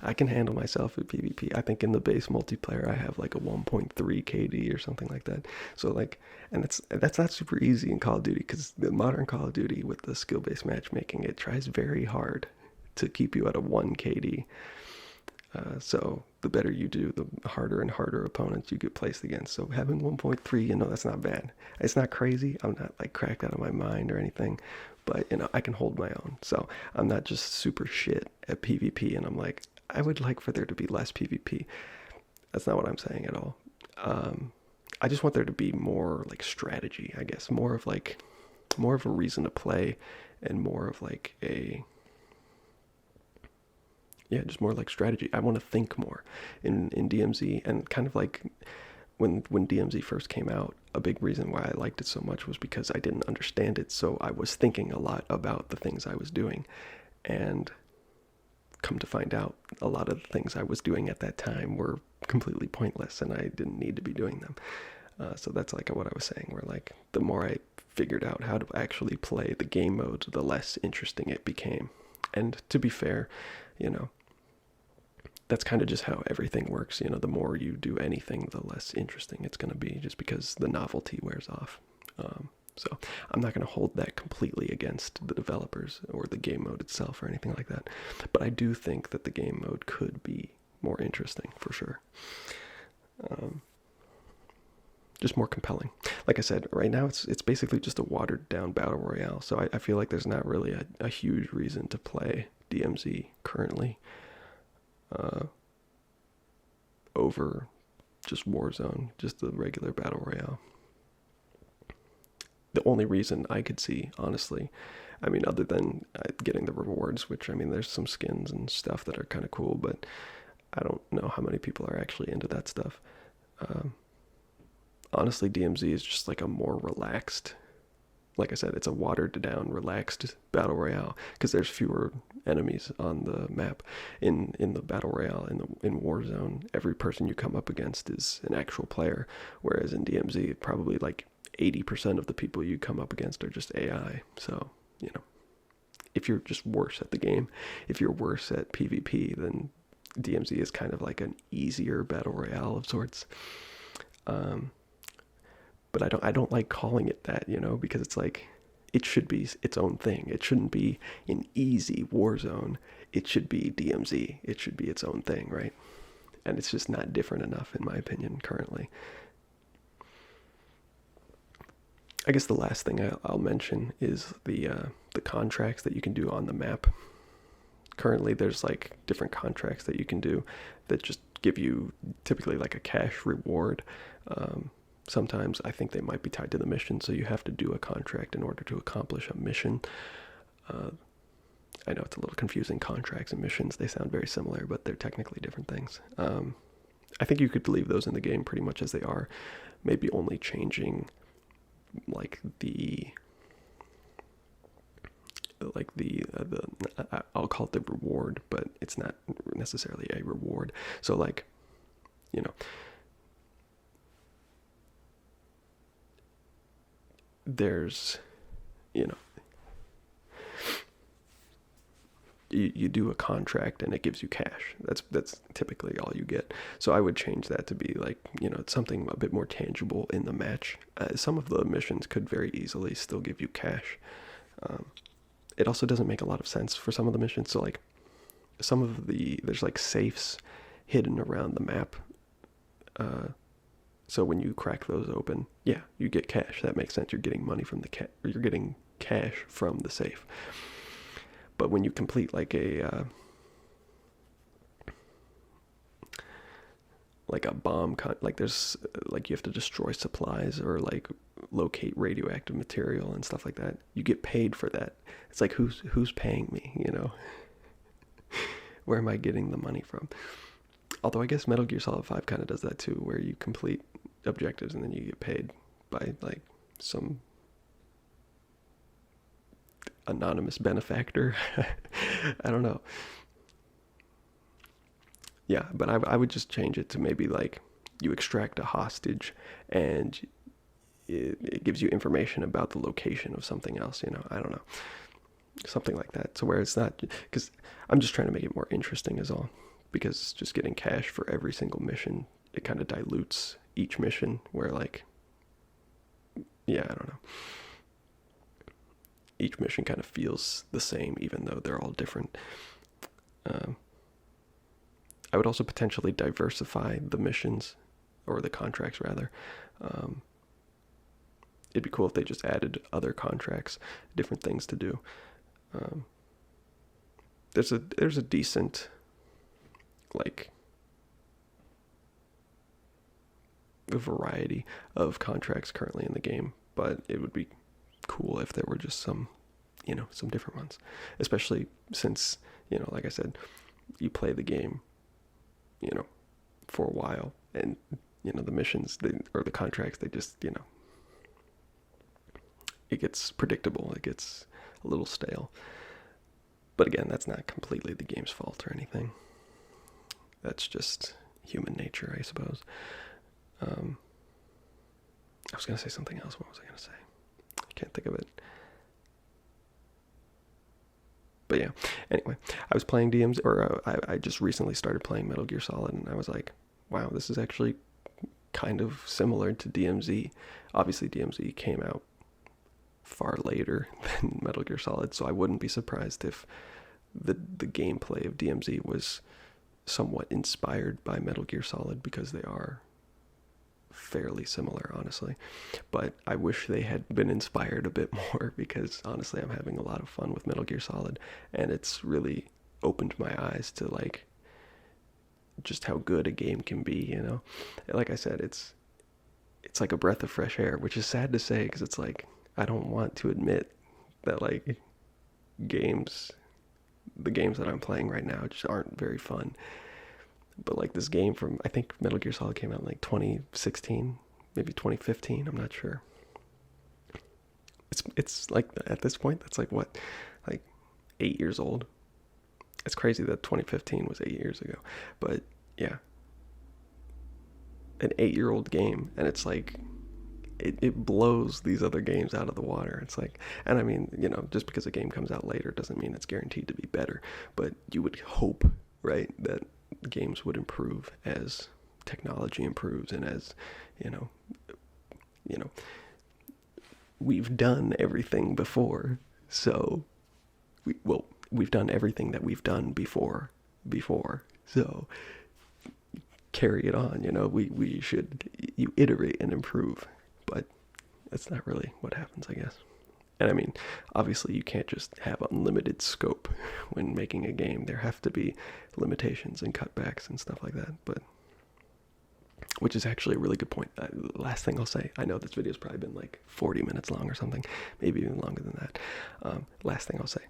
I can handle myself at PvP. I think in the base multiplayer I have like a 1.3 KD or something like that. So like, and that's not super easy in Call of Duty, because the modern Call of Duty with the skill-based matchmaking, it tries very hard to keep you at a 1 KD. So the better you do, the harder and harder opponents you get placed against. So having 1.3, that's not bad. It's not crazy. I'm not like cracked out of my mind or anything, but I can hold my own. So I'm not just super shit at PvP and I'm like, I would like for there to be less PvP. That's not what I'm saying at all. I just want there to be more like strategy, I guess, more of a reason to play, and more of like a, yeah, just more like strategy. I want to think more in DMZ, and kind of like when DMZ first came out, a big reason why I liked it so much was because I didn't understand it, so I was thinking a lot about the things I was doing, and come to find out, a lot of the things I was doing at that time were completely pointless, and I didn't need to be doing them. So that's like what I was saying, where like the more I figured out how to actually play the game modes, the less interesting it became. And to be fair, you know, that's kind of just how everything works. The more you do anything, the less interesting it's going to be, just because the novelty wears off. So I'm not going to hold that completely against the developers or the game mode itself or anything like that. But I do think that the game mode could be more interesting, for sure. Just more compelling. Like I said, right now it's basically just a watered down battle royale. So I feel like there's not really a huge reason to play DMZ currently over just Warzone, just the regular battle royale. The only reason I could see, honestly, I mean, other than getting the rewards, which, I mean, there's some skins and stuff that are kind of cool, but I don't know how many people are actually into that stuff. Honestly, DMZ is just like a more relaxed, like I said, it's a watered down, relaxed battle royale, because there's fewer enemies on the map. In the battle royale, in Warzone, every person you come up against is an actual player, whereas in DMZ, probably like 80% of the people you come up against are just AI. So, if you're just worse at the game, if you're worse at PvP, then DMZ is kind of like an easier battle royale of sorts. But I don't like calling it that, because it's like, it should be its own thing. It shouldn't be an easy Warzone. It should be DMZ. It should be its own thing, right? And it's just not different enough, in my opinion, currently. I guess the last thing I'll mention is the contracts that you can do on the map. Currently, there's like different contracts that you can do that just give you typically like a cash reward. Sometimes I think they might be tied to the mission, so you have to do a contract in order to accomplish a mission. I know it's a little confusing. Contracts and missions, they sound very similar, but they're technically different things. I think you could leave those in the game pretty much as they are, maybe only changing like I'll call it the reward, but it's not necessarily a reward. So like, there's, you do a contract and it gives you cash. That's typically all you get. So I would change that to be like, something a bit more tangible in the match. Some of the missions could very easily still give you cash. It also doesn't make a lot of sense for some of the missions. So like, there's like safes hidden around the map. So when you crack those open, yeah, you get cash. That makes sense. You're getting money from you're getting cash from the safe. But when you complete like a bomb, like there's like you have to destroy supplies or like locate radioactive material and stuff like that, you get paid for that. It's like, who's paying me? Where am I getting the money from? Although I guess Metal Gear Solid 5 kind of does that too, where you complete objectives and then you get paid by like some anonymous benefactor. I don't know. Yeah, but I would just change it to maybe like you extract a hostage and it gives you information about the location of something else. I don't know. something like that. So where it's not, because I'm just trying to make it more interesting is all. Because just getting cash for every single mission, it kind of dilutes each mission. Where like, yeah, I don't know. Each mission kind of feels the same, even though they're all different. I would also potentially diversify the missions, or the contracts rather. It'd be cool if they just added other contracts, different things to do. There's a decent, like, variety of contracts currently in the game, but it would be cool if there were just some different ones, especially since, like I said, you play the game, for a while, and, the missions, or the contracts, they just, it gets predictable, it gets a little stale. But again, that's not completely the game's fault or anything. That's just human nature, I suppose. I was going to say something else. What was I going to say? I can't think of it. But yeah, anyway, I was playing DMZ, or I just recently started playing Metal Gear Solid, and I was like, wow, this is actually kind of similar to DMZ. Obviously, DMZ came out far later than Metal Gear Solid, so I wouldn't be surprised if the gameplay of DMZ was somewhat inspired by Metal Gear Solid, because they are fairly similar, honestly. But I wish they had been inspired a bit more, because honestly, I'm having a lot of fun with Metal Gear Solid, and it's really opened my eyes to like just how good a game can be. Like I said, it's like a breath of fresh air, which is sad to say, because it's like, I don't want to admit that like the games that I'm playing right now just aren't very fun. But like this game from, I think Metal Gear Solid came out in like 2016, maybe 2015, I'm not sure. It's like, at this point, that's like what, like 8 years old. It's crazy that 2015 was 8 years ago. But yeah, an 8-year-old game, and it's like, it blows these other games out of the water. It's like, and I mean, just because a game comes out later doesn't mean it's guaranteed to be better, but you would hope, right, that games would improve as technology improves, and as, we've done everything before, so we've done everything that we've done before, so carry it on. You iterate and improve. But that's not really what happens, I guess. And I mean, obviously you can't just have unlimited scope when making a game. There have to be limitations and cutbacks and stuff like that. But, which is actually a really good point. Last thing I'll say, I know this video's probably been like 40 minutes long or something, maybe even longer than that. Last thing I'll say,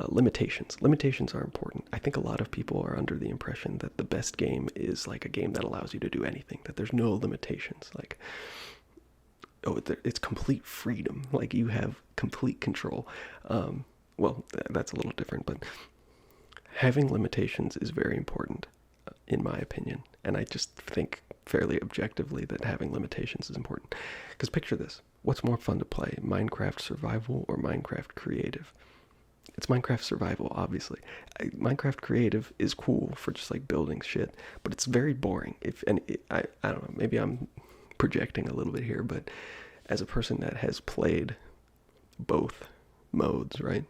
limitations. Limitations are important. I think a lot of people are under the impression that the best game is like a game that allows you to do anything, that there's no limitations. Like, it's complete freedom. Like, you have complete control. Well, that's a little different, but having limitations is very important, in my opinion. And I just think fairly objectively that having limitations is important. Because picture this. What's more fun to play, Minecraft Survival or Minecraft Creative? It's Minecraft Survival, obviously. Minecraft Creative is cool for just like building shit, but it's very boring. I don't know, maybe I'm projecting a little bit here, but as a person that has played both modes, right?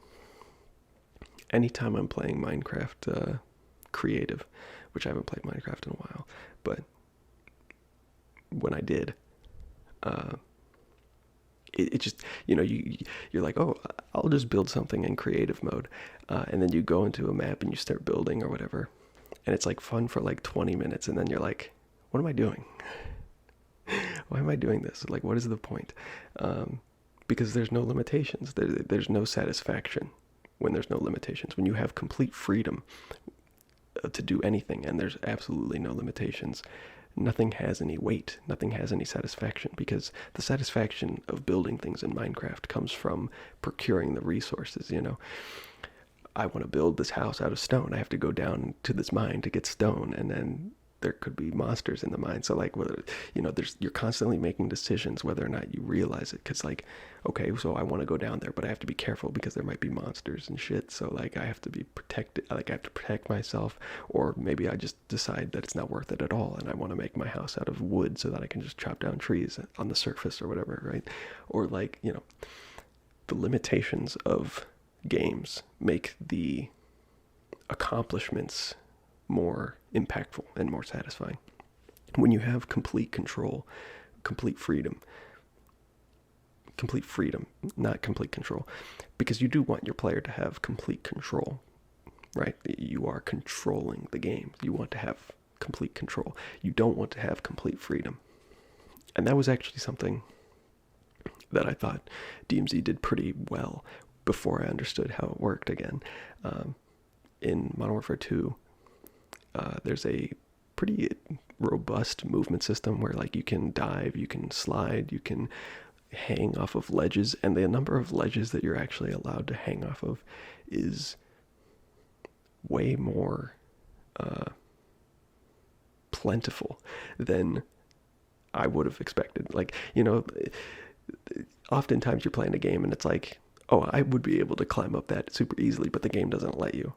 Anytime I'm playing Minecraft Creative, which I haven't played Minecraft in a while, but when I did, it just, you're like, oh, I'll just build something in creative mode, and then you go into a map and you start building or whatever, and it's like fun for like 20 minutes, and then you're like, what am I doing? Why am I doing this? Like, what is the point? Because there's no limitations. There's no satisfaction when there's no limitations. When you have complete freedom to do anything, and there's absolutely no limitations, nothing has any weight. Nothing has any satisfaction, because the satisfaction of building things in Minecraft comes from procuring the resources, I want to build this house out of stone. I have to go down to this mine to get stone, and then there could be monsters in the mine. So like, whether, you're constantly making decisions whether or not you realize it. Cause like, okay, so I want to go down there, but I have to be careful because there might be monsters and shit. So like, I have to be protected. Like, I have to protect myself, or maybe I just decide that it's not worth it at all, and I want to make my house out of wood so that I can just chop down trees on the surface or whatever, right? Or like, the limitations of games make the accomplishments more impactful and more satisfying. When you have complete control, complete freedom, not complete control, because you do want your player to have complete control, right? You are controlling the game. You want to have complete control. You don't want to have complete freedom. And that was actually something that I thought DMZ did pretty well before I understood how it worked again. In Modern Warfare 2, there's a pretty robust movement system where like you can dive, you can slide, you can hang off of ledges, and the number of ledges that you're actually allowed to hang off of is way more plentiful than I would have expected. Like, oftentimes you're playing a game and it's like, oh, I would be able to climb up that super easily, but the game doesn't let you.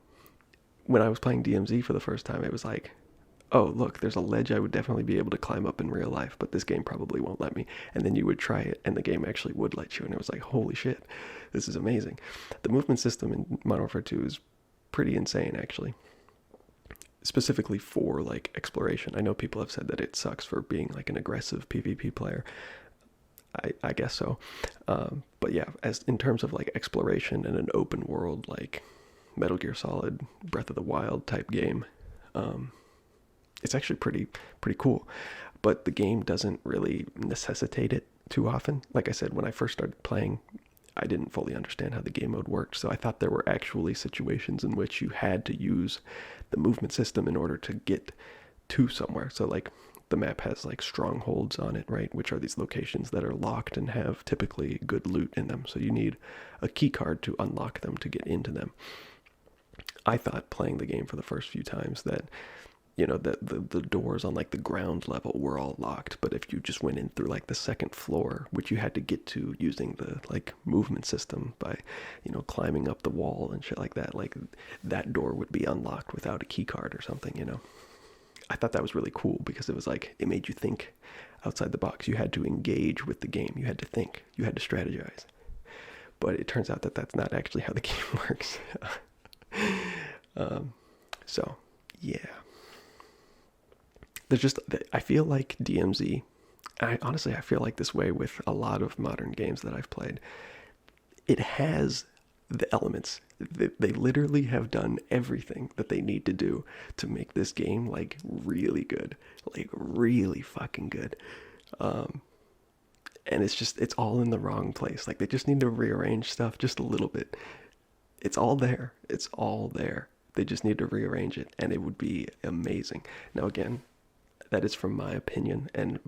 When I was playing DMZ for the first time, it was like, oh, look, there's a ledge I would definitely be able to climb up in real life, but this game probably won't let me. And then you would try it, and the game actually would let you, and it was like, holy shit, this is amazing. The movement system in Modern Warfare 2 is pretty insane, actually. Specifically for, like, exploration. I know people have said that it sucks for being, like, an aggressive PvP player. I guess so. But yeah, as in terms of, like, exploration and an open world, like Metal Gear Solid, Breath of the Wild type game, it's actually pretty cool. But the game doesn't really necessitate it too often. Like I said, when I first started playing, I didn't fully understand how the game mode worked, so I thought there were actually situations in which you had to use the movement system in order to get to somewhere. So like, the map has like strongholds on it, right, which are these locations that are locked and have typically good loot in them, so you need a key card to unlock them to get into them. I thought playing the game for the first few times that, that the doors on like the ground level were all locked, but if you just went in through like the second floor, which you had to get to using the like movement system by, climbing up the wall and shit like that, like that door would be unlocked without a key card or something. I thought that was really cool because it was like, it made you think outside the box. You had to engage with the game. You had to think. You had to strategize. But it turns out that that's not actually how the game works. So, yeah. There's just, I feel like DMZ, I feel like this way with a lot of modern games that I've played. It has the elements. They literally have done everything that they need to do to make this game like really good, like really fucking good. And it's all in the wrong place. Like, they just need to rearrange stuff just a little bit. It's all there. It's all there. They just need to rearrange it, and it would be amazing. Now, again, that is from my opinion, and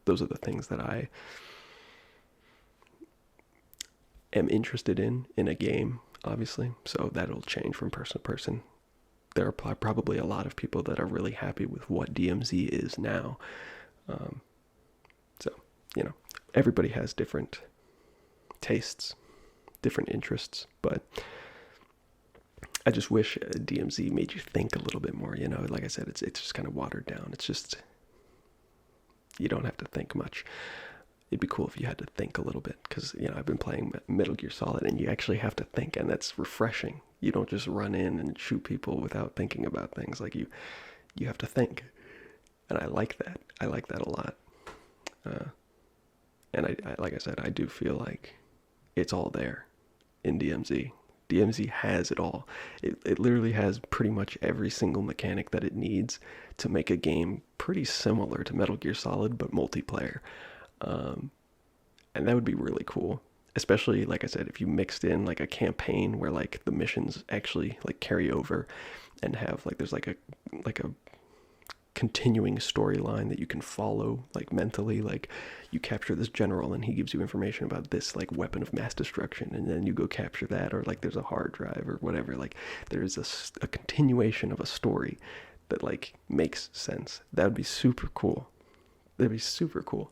those are the things that I am interested in a game, obviously. So that'll change from person to person. There are probably a lot of people that are really happy with what DMZ is now. So, everybody has different tastes, different interests, but I just wish DMZ made you think a little bit more. Like I said, it's just kind of watered down. It's just, you don't have to think much. It'd be cool if you had to think a little bit, because I've been playing Metal Gear Solid, and you actually have to think, and that's refreshing. You don't just run in and shoot people without thinking about things. Like, you have to think, and I like that. I like that a lot. And I like I said, I do feel like it's all there in DMZ. DMZ has it all. It literally has pretty much every single mechanic that it needs to make a game pretty similar to Metal Gear Solid, but multiplayer. And that would be really cool. Especially, like I said, if you mixed in like a campaign where like the missions actually like carry over and have like, there's like a continuing storyline that you can follow like mentally. Like, you capture this general and he gives you information about this like weapon of mass destruction, and then you go capture that, or like there's a hard drive or whatever. Like, there's a continuation of a story that like makes sense. That would be super cool. That'd be super cool.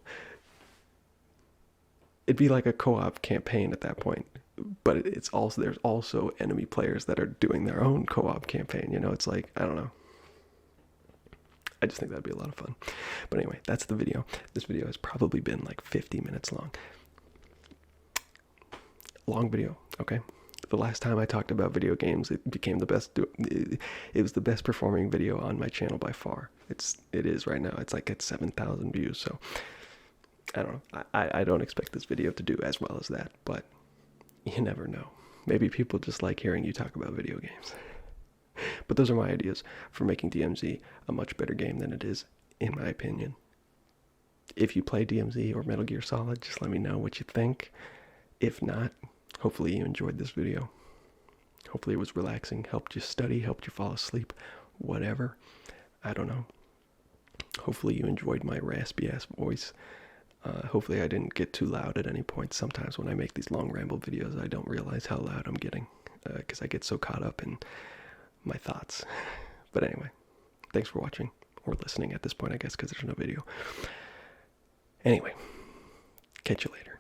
It'd be like a co-op campaign at that point, but it's also, there's also enemy players that are doing their own co-op campaign. You know, it's like, I don't know. I just think that'd be a lot of fun. But anyway, that's the video. This video has probably been like 50 minutes long. Long video, okay? The last time I talked about video games, it became the best. It was the best performing video on my channel by far. It is right now. It's like at 7,000 views. So I don't know. I don't expect this video to do as well as that, but you never know. Maybe people just like hearing you talk about video games. But those are my ideas for making DMZ a much better game than it is, in my opinion. If you play DMZ or Metal Gear Solid, just let me know what you think. If not, hopefully you enjoyed this video. Hopefully it was relaxing, helped you study, helped you fall asleep, whatever. I don't know. Hopefully you enjoyed my raspy ass voice. Hopefully I didn't get too loud at any point. Sometimes when I make these long ramble videos, I don't realize how loud I'm getting because I get so caught up in my thoughts. But anyway, thanks for watching or listening at this point, I guess, because there's no video. Anyway, catch you later.